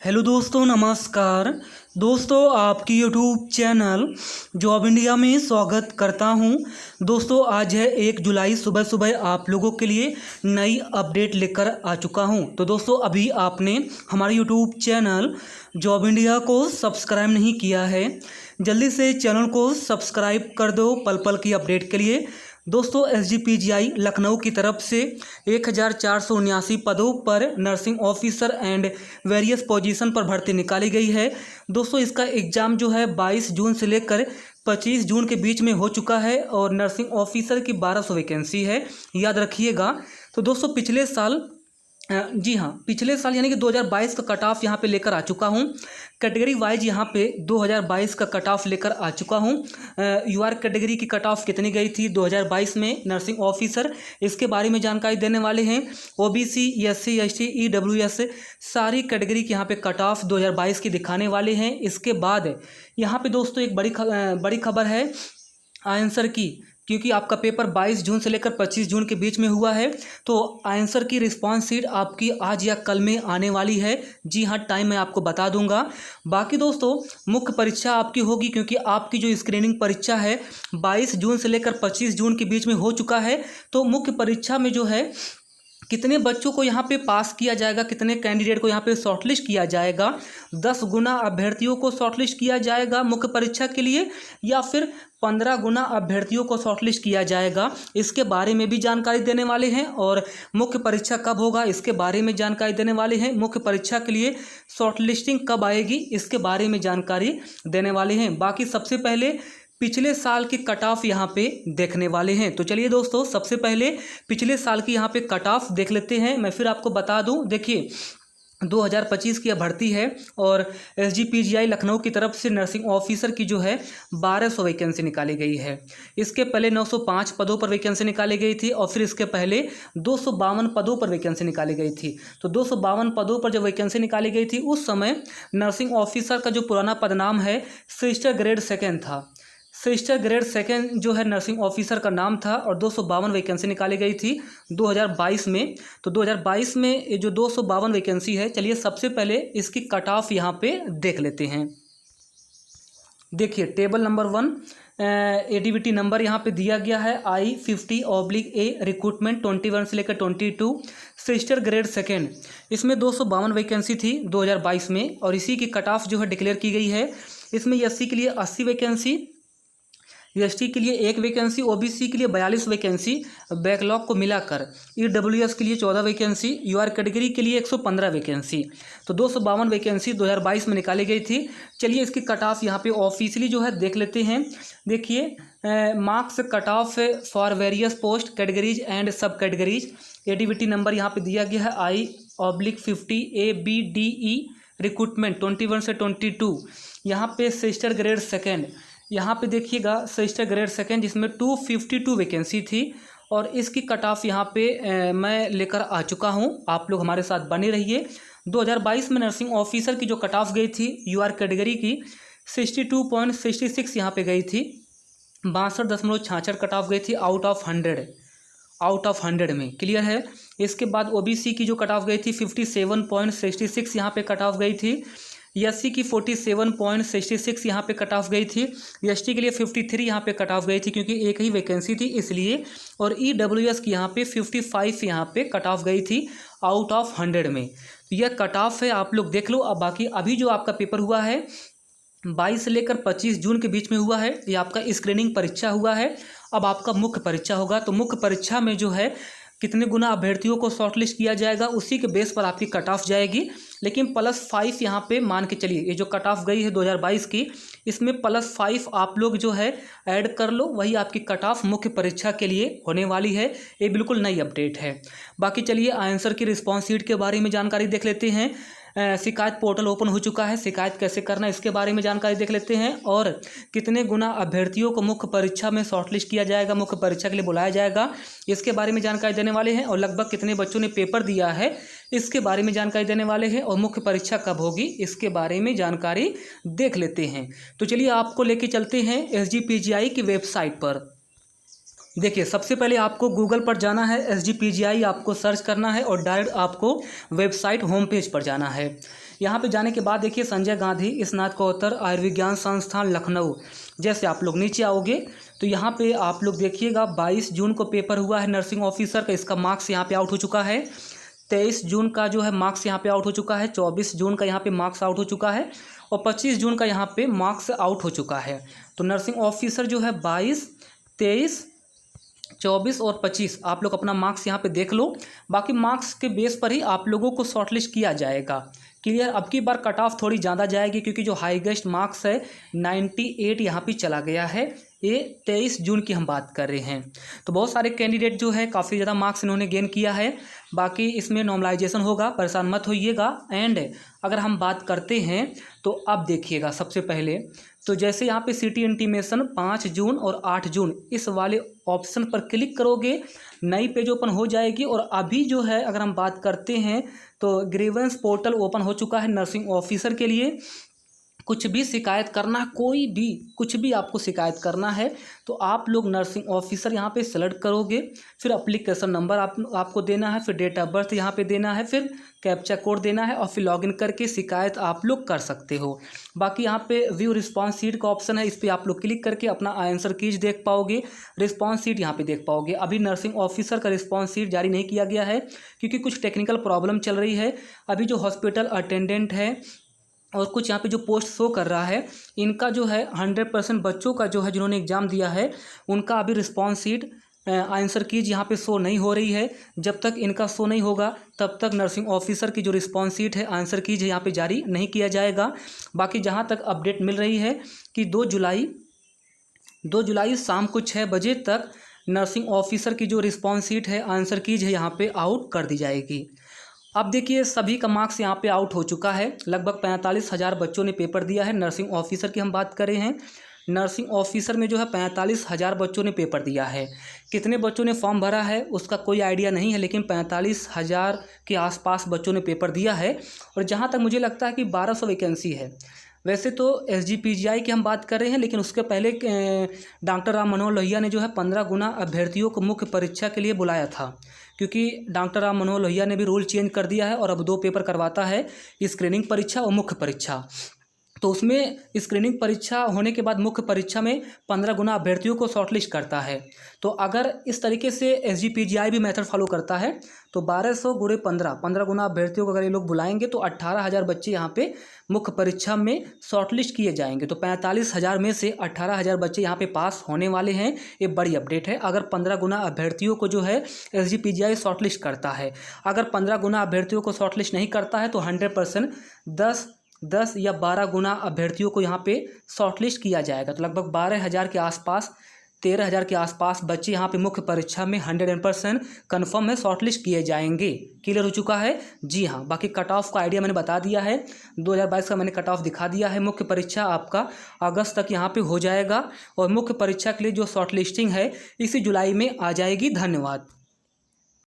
Hello दोस्तों, नमस्कार। दोस्तों, आपकी यूट्यूब चैनल जॉब इंडिया में स्वागत करता हूं। दोस्तों, आज है 1 जुलाई। सुबह सुबह आप लोगों के लिए नई अपडेट लेकर आ चुका हूं। तो दोस्तों, अभी आपने हमारे यूट्यूब चैनल जॉब इंडिया को सब्सक्राइब नहीं किया है, जल्दी से चैनल को सब्सक्राइब कर दो पल पल की अपडेट के लिए। दोस्तों, SGPGI लखनऊ की तरफ से 1479 पदों पर nursing officer and various position पर भर्ती निकाली गई है। दोस्तों, इसका एग्ज़ाम जो है 22 जून से लेकर 25 जून के बीच में हो चुका है और नर्सिंग ऑफिसर की 1200 वैकेंसी है, याद रखिएगा। तो दोस्तों, पिछले साल जी हाँ, पिछले साल यानी कि 2022 का कट ऑफ यहाँ पे लेकर आ चुका हूँ। कैटेगरी वाइज यहाँ पे 2022 का कट ऑफ लेकर आ चुका हूँ। यूआर कैटेगरी की कट ऑफ कितनी गई थी 2022 में नर्सिंग ऑफिसर, इसके बारे में जानकारी देने वाले हैं। OBC, SC, ST, EWS सारी कैटेगरी की यहाँ पे कट ऑफ 2022 की दिखाने वाले हैं। इसके बाद यहाँ पे दोस्तों एक बड़ी खबर है आंसर की, क्योंकि आपका पेपर 22 जून से लेकर 25 जून के बीच में हुआ है। तो आंसर की रिस्पांस शीट आपकी आज या कल में आने वाली है। जी हाँ, टाइम मैं आपको बता दूंगा। बाकी दोस्तों, मुख्य परीक्षा आपकी होगी, क्योंकि आपकी जो स्क्रीनिंग परीक्षा है 22 जून से लेकर 25 जून के बीच में हो चुका है। तो मुख्य परीक्षा में जो है कितने बच्चों को यहाँ पे पास किया जाएगा, कितने कैंडिडेट को यहाँ पे शॉर्टलिस्ट किया जाएगा, 10 गुना अभ्यर्थियों को शॉर्टलिस्ट किया जाएगा मुख्य परीक्षा के लिए, या फिर 15 गुना अभ्यर्थियों को शॉर्टलिस्ट किया जाएगा, इसके बारे में भी जानकारी देने वाले हैं। और मुख्य परीक्षा कब होगा इसके बारे में जानकारी देने वाले हैं। मुख्य परीक्षा के लिए शॉर्टलिस्टिंग कब आएगी इसके बारे में जानकारी देने वाले हैं। बाकी सबसे पहले पिछले साल की कट ऑफ यहाँ पे देखने वाले हैं। तो चलिए दोस्तों, सबसे पहले पिछले साल की यहाँ पे कट ऑफ देख लेते हैं। मैं फिर आपको बता दूं, देखिए 2025 की भर्ती है और SGPGI लखनऊ की तरफ से नर्सिंग ऑफिसर की जो है 1200 वैकेंसी निकाली गई है। इसके पहले 905 पदों पर वैकेंसी निकाली गई थी और फिर इसके पहले 252 पदों पर वैकेंसी निकाली गई थी। तो 252 पदों पर जब वैकेंसी निकाली गई थी उस समय नर्सिंग ऑफिसर का जो पुराना पदनाम है सिस्टर ग्रेड सेकेंड था। सिस्टर ग्रेड सेकेंड जो है नर्सिंग ऑफिसर का नाम था और 252 वैकेंसी निकाली गई थी 2022 में। तो 2022 में ये जो 252 वैकेंसी है, चलिए सबसे पहले इसकी कट ऑफ यहाँ पे देख लेते हैं। देखिए टेबल नंबर 1 ADVT नंबर यहाँ पे दिया गया है I-50/A रिक्रूटमेंट 21 से लेकर 22 सिस्टर ग्रेड सेकेंड। इसमें 252 वैकेंसी थी 2022 में और इसी की कट ऑफ जो है डिक्लेयर की गई है। इसमें SC के लिए 80 वैकेंसी, ST के लिए 1 वैकेंसी, OBC के लिए 42 वैकेंसी बैकलॉग को मिलाकर, EWS के लिए 14 वैकेंसी, UR कैटेगरी के लिए 115 वैकेंसी। तो 252 वैकेंसी 2022 में निकाली गई थी। चलिए इसकी कट ऑफ यहाँ पे ऑफिशियली जो है देख लेते हैं। देखिए marks cut off for various post categories and सब कैटेगरीज। ADVT नंबर यहाँ पे दिया गया है I/50ABDE रिक्रूटमेंट 21 से 22। यहाँ पे सिस्टर ग्रेड सेकेंड, यहाँ पे देखिएगा सिस्टर ग्रेड सेकेंड, जिसमें 252 वैकेंसी थी और इसकी कट ऑफ यहाँ पे मैं लेकर आ चुका हूँ। आप लोग हमारे साथ बने रहिए। 2022 में नर्सिंग ऑफिसर की जो कट ऑफ गई थी UR कैटेगरी की 62.66 यहाँ पे गई थी, 62.66 कट ऑफ गई थी आउट ऑफ 100 में। क्लियर है। इसके बाद OBC की जो कट ऑफ गई थी 57.66 यहाँ पे कट ऑफ गई थी। SC की 47.66 यहाँ पे कट ऑफ गई थी। ST के लिए 53 यहाँ पे कट ऑफ गई थी, क्योंकि एक ही वैकेंसी थी इसलिए। और EWS की यहाँ पे 55 यहाँ पे कट ऑफ गई थी आउट ऑफ 100 में। तो यह कट ऑफ है, आप लोग देख लो। अब बाकी अभी जो आपका पेपर हुआ है 22 से लेकर 25 जून के बीच में हुआ है, ये आपका स्क्रीनिंग परीक्षा हुआ है। अब आपका मुख्य परीक्षा होगा। तो मुख्य परीक्षा में जो है कितने गुना अभ्यर्थियों को शॉर्टलिस्ट किया जाएगा उसी के बेस पर आपकी कट ऑफ जाएगी। लेकिन +5 यहाँ पे मान के चलिए, ये जो कट ऑफ गई है 2022 की, इसमें +5 आप लोग जो है ऐड कर लो, वही आपकी कट ऑफ मुख्य परीक्षा के लिए होने वाली है। ये बिल्कुल नई अपडेट है। बाकी चलिए आंसर की रिस्पॉन्स शीट के बारे में जानकारी देख लेते हैं। शिकायत पोर्टल ओपन हो चुका है, शिकायत कैसे करना इसके बारे में जानकारी देख लेते हैं। और कितने गुना अभ्यर्थियों को मुख्य परीक्षा में शॉर्टलिस्ट किया जाएगा, मुख्य परीक्षा के लिए बुलाया जाएगा, इसके बारे में जानकारी देने वाले हैं। और लगभग कितने बच्चों ने पेपर दिया है इसके बारे में जानकारी देने वाले हैं। और मुख्य परीक्षा कब होगी इसके बारे में जानकारी देख लेते हैं। तो चलिए आपको लेके चलते हैं SGPGI की वेबसाइट पर। देखिए सबसे पहले आपको गूगल पर जाना है, SGPGI आपको सर्च करना है और डायरेक्ट आपको वेबसाइट होम पेज पर जाना है। यहाँ पे जाने के बाद देखिए संजय गांधी स्नातकोत्तर आयुर्विज्ञान संस्थान लखनऊ। जैसे आप लोग नीचे आओगे तो यहाँ पे आप लोग देखिएगा 22 जून को पेपर हुआ है नर्सिंग ऑफिसर का, इसका मार्क्स यहाँ पे आउट हो चुका है। 23 जून का जो है मार्क्स यहाँ पे आउट हो चुका है। 24 जून का यहाँ पे मार्क्स आउट हो चुका है और 25 जून का यहाँ पे मार्क्स आउट हो चुका है। तो नर्सिंग ऑफिसर जो है 22, 23, 24 और 25 आप लोग अपना मार्क्स यहाँ पे देख लो। बाकी मार्क्स के बेस पर ही आप लोगों को शॉर्टलिस्ट किया जाएगा। क्लियर। अब की बार कट ऑफ थोड़ी ज़्यादा जाएगी क्योंकि जो हाईएस्ट मार्क्स है 98 यहाँ पे चला गया है। ये 23 जून की हम बात कर रहे हैं। तो बहुत सारे कैंडिडेट जो है काफ़ी ज़्यादा मार्क्स इन्होंने गेन किया है। बाकी इसमें नॉर्मलाइजेशन होगा, परेशान मत होइएगा। एंड अगर हम बात करते हैं तो अब देखिएगा सबसे पहले तो जैसे यहाँ पे सिटी इंटीमेशन 5 जून और 8 जून इस वाले ऑप्शन पर क्लिक करोगे, नई पेज ओपन हो जाएगी। और अभी जो है अगर हम बात करते हैं तो ग्रीवेंस पोर्टल ओपन हो चुका है नर्सिंग ऑफिसर के लिए। कुछ भी शिकायत करना, कोई भी कुछ भी आपको शिकायत करना है तो आप लोग नर्सिंग ऑफिसर यहाँ पे सेलेक्ट करोगे, फिर एप्लीकेशन नंबर आपको देना है, फिर डेट ऑफ बर्थ यहाँ पे देना है, फिर कैप्चा कोड देना है और फिर लॉगिन करके शिकायत आप लोग कर सकते हो। बाकी यहाँ पे व्यू रिस्पॉन्स शीट का ऑप्शन है, इस पर आप लोग क्लिक करके अपना आंसर कीज देख पाओगे, रिस्पॉन्स शीट यहाँ पे देख पाओगे। अभी नर्सिंग ऑफिसर का रिस्पॉन्स शीट जारी नहीं किया गया है क्योंकि कुछ टेक्निकल प्रॉब्लम चल रही है। अभी जो हॉस्पिटल अटेंडेंट है और कुछ यहाँ पे जो पोस्ट शो कर रहा है, इनका जो है 100% बच्चों का जो है जिन्होंने एग्ज़ाम दिया है उनका अभी रिस्पॉन्स शीट आंसर कीज यहाँ पे शो नहीं हो रही है। जब तक इनका शो नहीं होगा तब तक नर्सिंग ऑफिसर की जो रिस्पॉन्स शीट है आंसर कीज है यहाँ पे जारी नहीं किया जाएगा। बाकी जहाँ तक अपडेट मिल रही है कि 2 जुलाई शाम को 6 बजे तक नर्सिंग ऑफिसर की जो रिस्पॉन्स शीट है आंसर कीज है यहाँ पे आउट कर दी जाएगी। अब देखिए सभी का मार्क्स यहाँ पे आउट हो चुका है। लगभग 45,000 बच्चों ने पेपर दिया है। नर्सिंग ऑफिसर की हम बात कर रहे हैं, नर्सिंग ऑफिसर में जो है 45,000 बच्चों ने पेपर दिया है। कितने बच्चों ने फॉर्म भरा है उसका कोई आइडिया नहीं है, लेकिन 45,000 के आसपास बच्चों ने पेपर दिया है। और जहाँ तक मुझे लगता है कि 1200 वैकेंसी है। वैसे तो SGPGI की हम बात कर रहे हैं, लेकिन उसके पहले डॉक्टर राम मनोहर लोहिया ने जो है 15 गुना अभ्यर्थियों को मुख्य परीक्षा के लिए बुलाया था, क्योंकि डॉक्टर राम मनोहर लोहिया ने भी रूल चेंज कर दिया है और अब 2 पेपर करवाता है, स्क्रीनिंग परीक्षा और मुख्य परीक्षा। तो उसमें स्क्रीनिंग परीक्षा होने के बाद मुख्य परीक्षा में 15 गुना अभ्यर्थियों को शॉर्टलिस्ट करता है। तो अगर इस तरीके से SGPGI भी मेथड फॉलो करता है तो 1200 गुणे 15 गुना अभ्यर्थियों को अगर ये लोग बुलाएंगे तो 18,000 बच्चे यहाँ पे मुख्य परीक्षा में शॉर्टलिस्ट किए जाएंगे। तो 45,000 में से 18,000 बच्चे यहाँ पे पास होने वाले हैं। ये बड़ी अपडेट है। अगर 15 गुना अभ्यर्थियों को जो है SGPGI शॉर्टलिस्ट करता है, अगर 15 गुना अभ्यर्थियों को शॉर्टलिस्ट नहीं करता है तो 100% 10 या 12 गुना अभ्यर्थियों को यहाँ पे शॉर्टलिस्ट किया जाएगा। तो लगभग 12,000 के आसपास, 13,000 के आसपास बच्चे यहाँ पे मुख्य परीक्षा में 100% कन्फर्म है शॉर्टलिस्ट किए जाएंगे। क्लियर हो चुका है? जी हाँ। बाकी कट ऑफ का आइडिया मैंने बता दिया है, 2022 का मैंने कट ऑफ दिखा दिया है। मुख्य परीक्षा आपका अगस्त तक यहाँ पे हो जाएगा और मुख्य परीक्षा के लिए जो शॉर्टलिस्टिंग है इसी जुलाई में आ जाएगी। धन्यवाद।